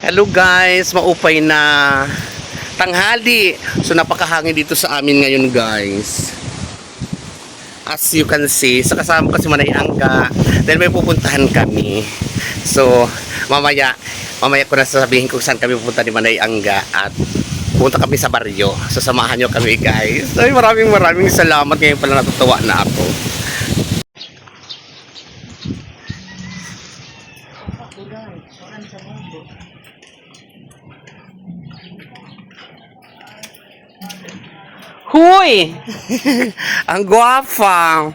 Hello guys, maupay na tanghali. So napakahangin dito sa amin ngayon guys. As you can see, sa kasama ko si Manay Angga. Dahil may pupuntahan kami. So mamaya ko na sasabihin kung saan kami pupunta ni Manay Angga. At pupunta kami sa baryo. So samahan nyo kami guys. So maraming salamat. Ngayon pala natutuwa na ako. Huy! Ang gwapa!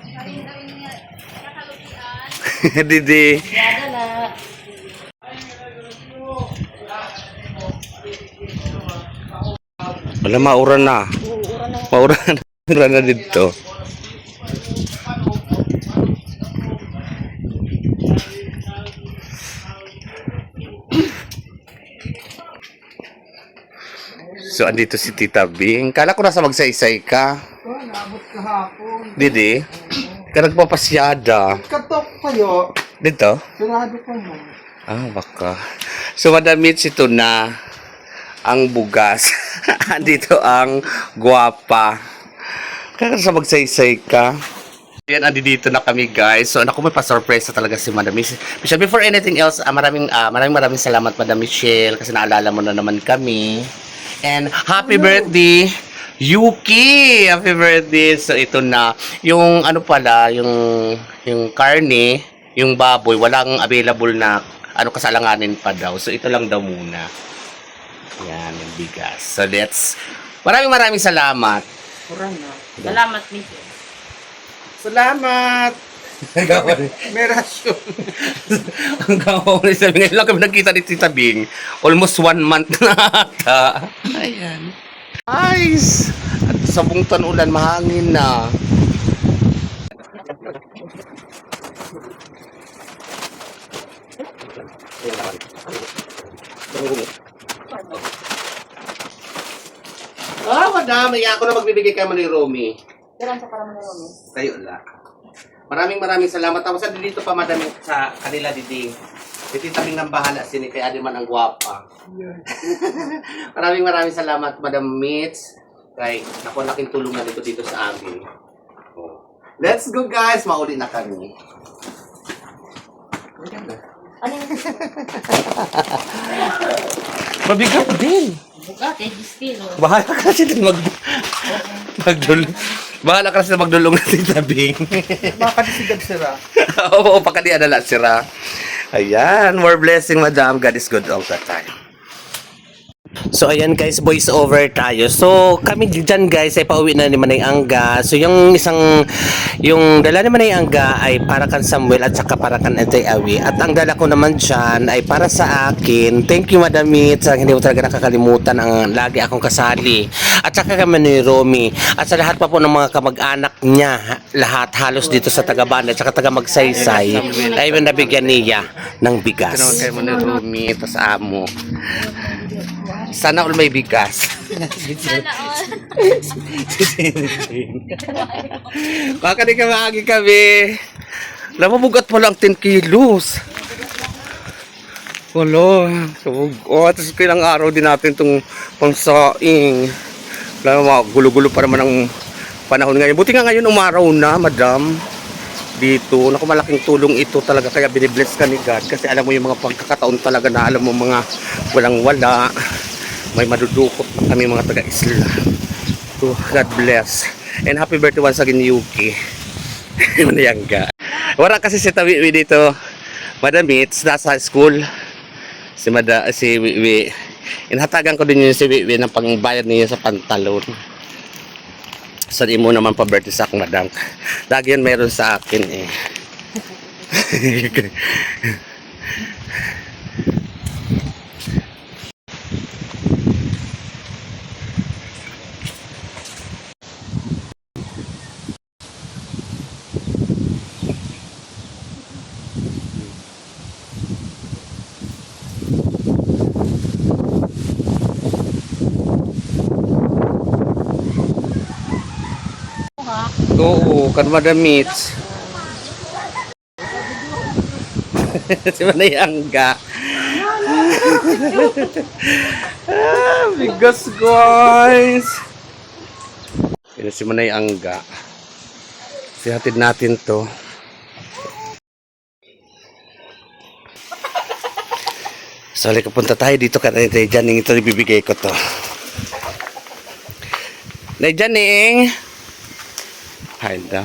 Didi. Wala, mauran na. Mauran na dito. So, andito si Tita Bing. Kala ko nasa magsaysay ka. Nabot kahapon. Didi? Ka nagpapasyada. Katok kayo. Dito? Sarado ka mo. Ah, baka. So, madamit ito na ang bugas. Andito ang guwapa. Kaya sa magsaysay ka. Yan, andito na kami guys. So, naku, may pa-surprise na talaga si Madam Michelle. Before anything else, maraming salamat Madam Michelle kasi naalala mo na naman kami. And happy birthday, Yuki! Happy birthday! So, ito na. Yung ano pala, yung karne, yung baboy, walang available na kasalanganin pa daw. So, ito lang daw muna. Yan, yung bigas. So, maraming salamat. Kurang na. Salamat, Michelle. Salamat! May rasyon. Ang gawa mo na sabi. Ngayon lang kami nagkita ni Tita Bing. Almost 1 month na ata. Ayan. Nice! At sa bungtan ulan, mahangin na. Madami. Ako na magbibigay kayo ni Romy. Kailan sa parang na Romy? Kayo la. Maraming salamat. Tapos dito pa madami sa kanila didi. Tititabing ng bahala sini kay Adiman ang gwapa. maraming salamat Madam Mitz. Kay naku, laking tulong na dito sa amin. Oh. Let's go guys, mauli na kami. Ano yung Mabigat din. buka? Kay Justino. Bahala ka kasi din magdulong. Bahala ka kasi magdulong na Tita Bing. Makadisigad sila. Oo, pakalian na lang sira. Ayan, more blessing, Madam. God is good all the time. So, ayan guys, voice over tayo. So, kami dyan guys ay pauwi na ni Manay Angga. So, yung dala ni Manay Angga ay para kan Samuel at saka para kan Antay Awi. At ang dala ko naman dyan ay para sa akin. Thank you, Madam Mitz. Hindi ko talaga nakakalimutan ang lagi akong kasali. At saka kami ni Romy. At sa lahat pa po ng mga kamag-anak niya, lahat halos dito sa Tagabanda at saka Taga-Magsaysay, ay nabigyan niya ng bigas. Ito naman kayo mo ni Romy, ito sa amo. Sana all may bigas. Sana all. Baka di ka maagi kami. Namabugat pa lang 10 kilos. Wala. Tapos kailang araw din natin itong pangsaing. Gulo-gulo pa naman ang panahon ngayon. Buti nga ngayon umaraw na, Madam. Dito, naku, malaking tulong ito talaga. Kaya binibless ka ni God. Kasi alam mo yung mga pagkakataon talaga na alam mo mga walang-wala. May madudukot kami mga taga-isla. So, God bless. And happy birthday once again, Yuki. Manayangga. Wala kasi si Tawiwi dito. Madam Mitz, nasa school. Si Wiwi. Inhatagan ko din yun si Wiwi ng pangbayad niya sa pantalon. So, di mo naman pa-birthday sa aking madam. Lagi yun meron sa akin eh. Oo, kan Madam Mitz. Si Manay Angga. Bigas, guys. Pinasi mo na yung angga. Sihatid natin to. So, halika punta tayo dito ka na Janing. Ito ibibigay ko to. Na Janing! Hi daw.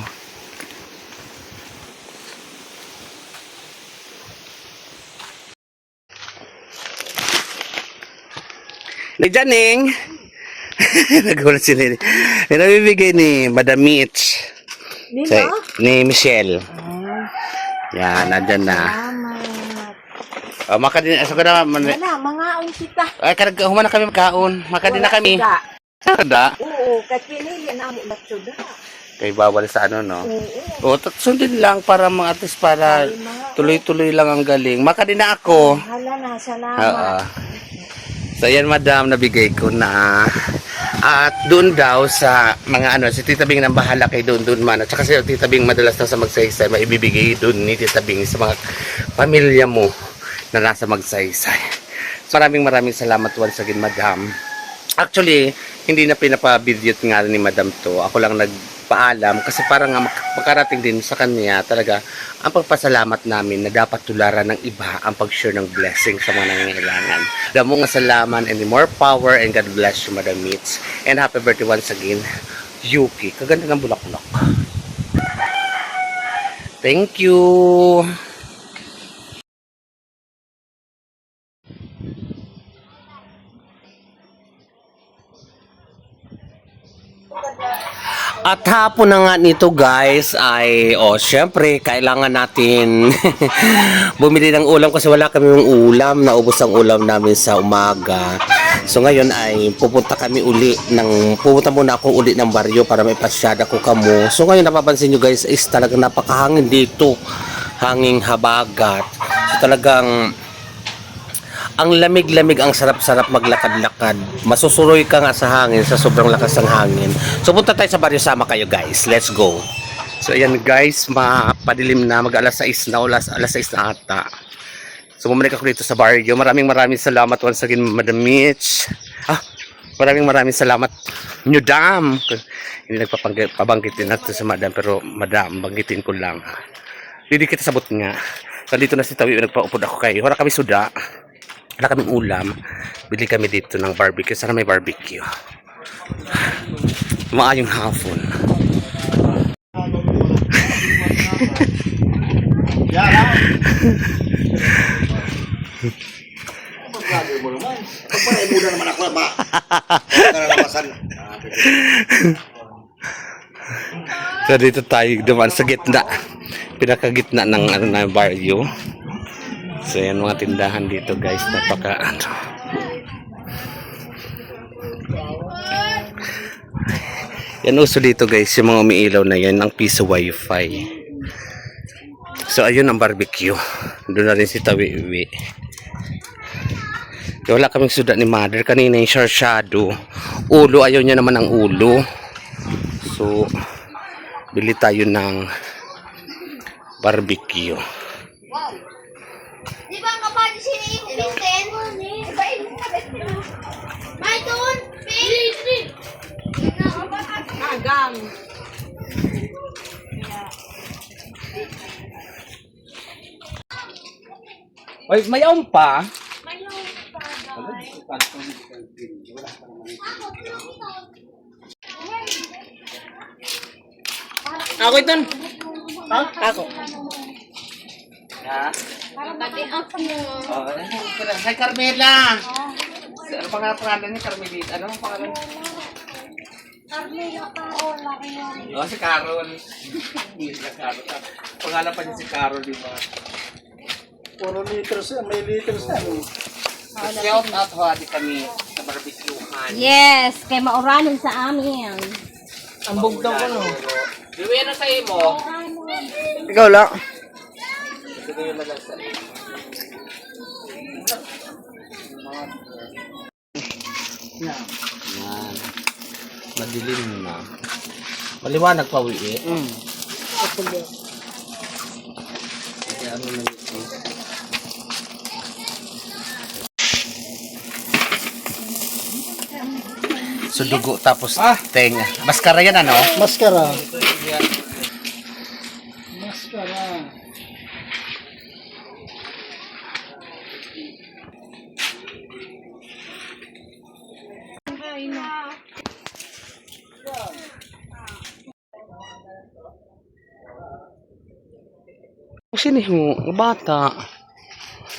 Na Janing! Nagulat si Nini. Yung nabibigay ni Madam Mitch. Ni Michelle. Yan, nandyan na. Oh, maka din, asa ko na, Wala, mga unsita. ay, humana kami makaon. Maka din na kami. Kada. Oo, kahit pinili na mo nagsuda. Kay bawal sa ano, no? Oo. O, sundin lang para mga artist para tuloy-tuloy lang ang galing. Maka din na ako. Hala na, salamat. Oo. So, yan, madam, nabigay ko na. At doon daw sa mga ano, si Tita Bing nang bahala kay doon man. At saka si Tita Bing madalas na sa magsaysay, maibibigay doon ni Tita Bing sa mga pamilya mo na nasa magsaysay. Maraming salamat once again, madam. Actually, hindi na pinapa-video nga ni madam to. Ako lang nagpaalam kasi parang nga makarating din sa kanya talaga ang pagpasalamat namin na dapat tularan ng iba ang pag-share ng blessing sa mga nangangailangan. Damo nga salamat and more power and God bless you, Madam Mitch. And happy birthday once again, Yuki. Kaganda ng bulaklak. Thank you. At hapon na nga nito guys ay syempre kailangan natin bumili ng ulam kasi wala kami ng ulam, naubos ang ulam namin sa umaga. So ngayon ay pupunta muna ako uli ng baryo para may pasyada ko kamo. So ngayon napapansin nyo guys is talagang napakahangin dito, hanging habagat. So talagang ang lamig-lamig, ang sarap-sarap maglakad-lakad. Masusuroy ka nga sa hangin, sa sobrang lakas ng hangin. So punta tayo sa baryo, sama kayo guys. Let's go. So ayan guys, mapadilim na, mag-alas 6 na o alas 6 na ata. So bumalik ako dito sa baryo. Maraming salamat once again, Madam Mitch. Maraming salamat, New Dam. Hindi nagpabangkit din natin sa Madam, pero Madam, banggitin ko lang. Hindi kita sabot nga. So dito na si Tawi, nagpaupod ako kayo. Wala kami suda. Wala kaming ulam. Bili kami dito ng barbecue. Sana may barbecue. Maayong hapon. So dito tayo dumaan sa gitna. Pinakagitna ng baryo. So yan mga tindahan dito guys, napaka yan uso dito guys, yung mga umiilaw na yan, ang piso wifi. So ayun ang barbecue. Doon na rin si Tawi-Uwi. Wala kaming suda ni Mother. Kanina yung sharsado. Ulo, ayaw niya naman ang ulo. So bili tayo ng barbecue. Di ba ang kapatid sila yung Vincent? Iba yung kapatid. May doon! Agang. Ay, mayaw pa. Ako ito. Ako. Ha? Pati ako mo. Hi Carmela. Ano pangalan niya, Carmelita? Ano ang pangalan? Carmela Carol, laki yun. Si Carol. Hindi na Carol. Pangalan pa niya si Carol, di ba? Puro liters yan. May liters yan. Shout out ho, di kami sa barbecuehan. Yes, kay mauranin sa amin. Ang bugtong ko, no? Diwi, ano sa imo? Ikaw lang. Ito yung nagasa. Yan. Madilim na. Maliwanag pa, Wi. Kaya ano na ito. So dugo tapos tenga. Maskara yan ano? Maskara. Maskara. Sino yung bata?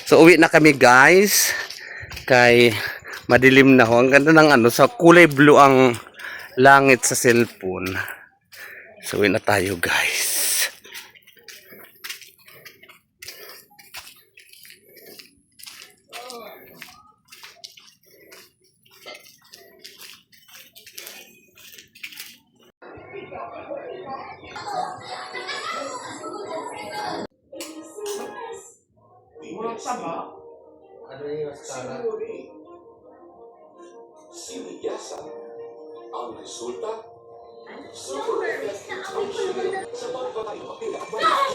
So uwi na kami guys. Kay madilim na ho. Ang ganda ng ano, sa kulay blue ang langit sa cellphone. So uwi na tayo guys. Ano yung maskara? Siniyasan ang resulta sa pagpapatay ng pinakabalik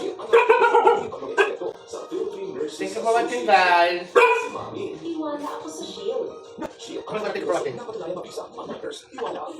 sa Philippine Nurses Thank you for watching guys. Si Mami. Iwala ako sa shield. Siya Ano natin for watching? napatunayan mabisa mga nurse. Iwala ako.